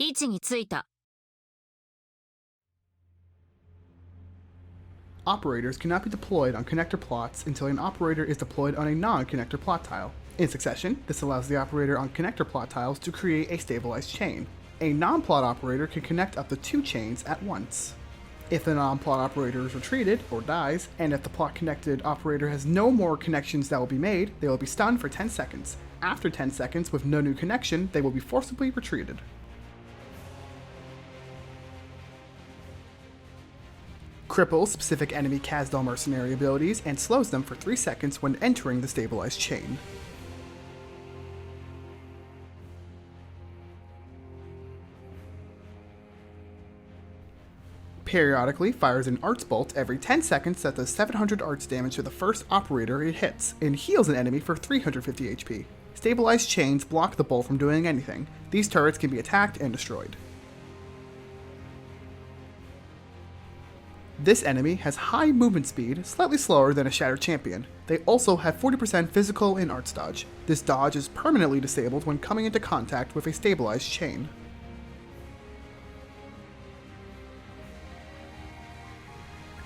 位置についた。 Operators cannot be deployed on connector plots until an operator is deployed on a non-connector plot tile. In succession, this allows the operator on connector plot tiles to create a stabilized chain. A non-plot operator can connect up to 2 chains at once. If the non-plot operator is retreated or dies, and if the plot-connected operator has no more connections that will be made, they will be stunned for 10 seconds. After 10 seconds, with no new connection, they will be forcibly retreated. Cripples specific enemy Casdal mercenary abilities and slows them for 3 seconds when entering the stabilized chain. Periodically fires an Arts Bolt every 10 seconds that does 700 Arts damage to the first operator it hits, and heals an enemy for 350 HP. Stabilized chains block the bolt from doing anything. These turrets can be attacked and destroyed. This enemy has high movement speed, slightly slower than a Shattered Champion. They also have 40% physical and arts dodge. This dodge is permanently disabled when coming into contact with a stabilized chain.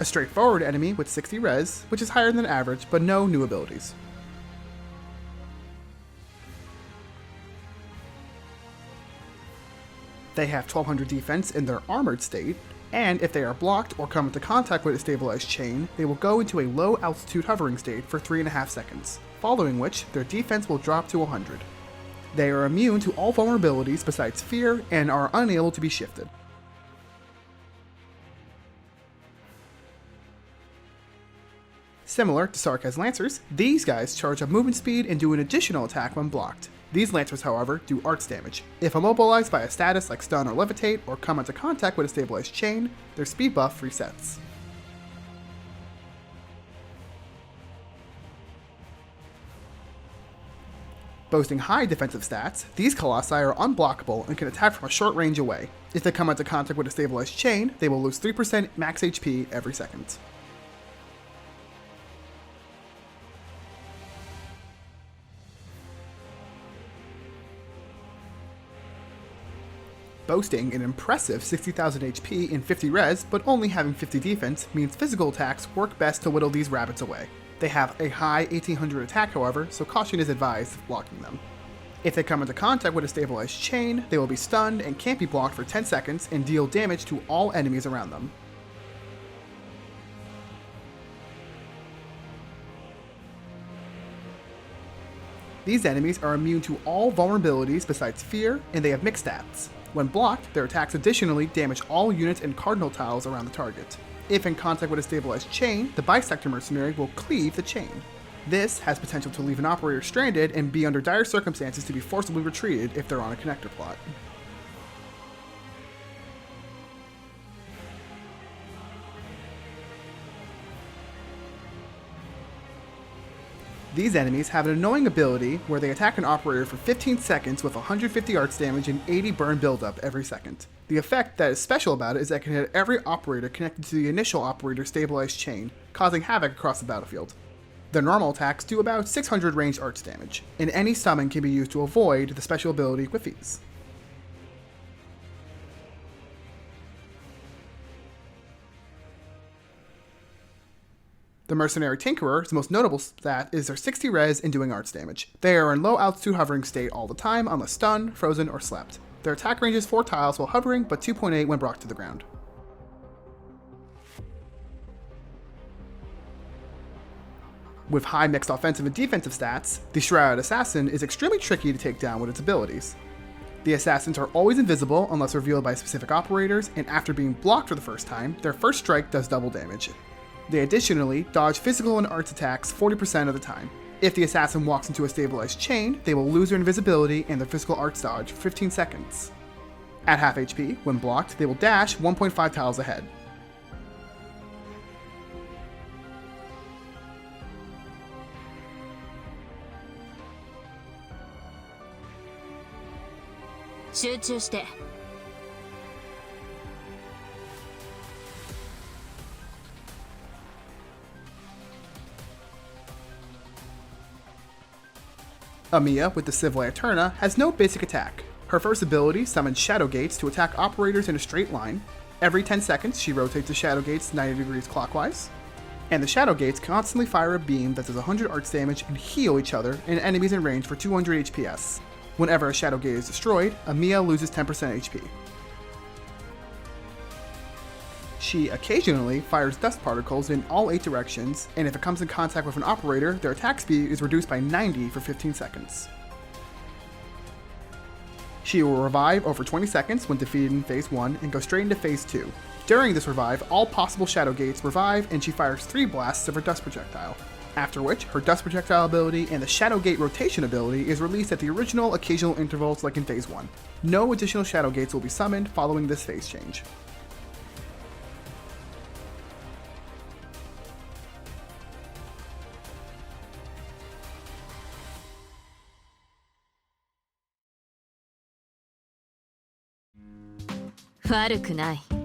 A straightforward enemy with 60 res, which is higher than average, but no new abilities. They have 1200 defense in their armored state, and if they are blocked or come into contact with a stabilized chain, they will go into a low altitude hovering state for 3.5 seconds, following which their defense will drop to 100. They are immune to all vulnerabilities besides fear and are unable to be shifted. Similar to Sarkaz Lancers, these guys charge up movement speed and do an additional attack when blocked. These Lancers, however, do arts damage. If immobilized by a status like Stun or Levitate, or come into contact with a stabilized chain, their speed buff resets. Boasting high defensive stats, these Colossi are unblockable and can attack from a short range away. If they come into contact with a stabilized chain, they will lose 3% max HP every second. Boasting an impressive 60,000 HP and 50 res, but only having 50 defense, means physical attacks work best to whittle these rabbits away. They have a high 1800 attack, however, so caution is advised of blocking them. If they come into contact with a stabilized chain, they will be stunned and can't be blocked for 10 seconds and deal damage to all enemies around them. These enemies are immune to all vulnerabilities besides fear, and they have mixed stats. When blocked, their attacks additionally damage all units and cardinal tiles around the target. If in contact with a stabilized chain, the Bisector Mercenary will cleave the chain. This has potential to leave an operator stranded and be under dire circumstances to be forcibly retreated if they're on a connector plot. These enemies have an annoying ability where they attack an operator for 15 seconds with 150 arts damage and 80 burn buildup every second. The effect that is special about it is that it can hit every operator connected to the initial operator's stabilized chain, causing havoc across the battlefield. Their normal attacks do about 600 ranged arts damage, and any summon can be used to avoid the special ability with ease. The Mercenary Tinkerer's most notable stat is their 60 res and doing arts damage. They are in low altitude hovering state all the time unless stunned, frozen, or slept. Their attack range is 4 tiles while hovering, but 2.8 when brought to the ground. With high mixed offensive and defensive stats, the Shrouded Assassin is extremely tricky to take down with its abilities. The assassins are always invisible unless revealed by specific operators, and after being blocked for the first time, their first strike does double damage. They additionally dodge physical and arts attacks 40% of the time. If the assassin walks into a stabilized chain, they will lose their invisibility and their physical arts dodge for 15 seconds. At half HP, when blocked, they will dash 1.5 tiles ahead. Amiya with the Civ Laeterna has no basic attack. Her first ability summons Shadow Gates to attack operators in a straight line. Every 10 seconds, she rotates the Shadow Gates 90 degrees clockwise. And the Shadow Gates constantly fire a beam that does 100 arts damage and heal each other and enemies in range for 200 HPS. Whenever a Shadow Gate is destroyed, Amiya loses 10% HP. She occasionally fires dust particles in all 8 directions, and if it comes in contact with an operator, their attack speed is reduced by 90 for 15 seconds. She will revive over 20 seconds when defeated in Phase 1 and go straight into Phase 2. During this revive, all possible Shadow Gates revive and she fires 3 blasts of her dust projectile. After which, her dust projectile ability and the Shadow Gate rotation ability is released at the original occasional intervals like in Phase 1. No additional Shadow Gates will be summoned following this phase change.悪くない。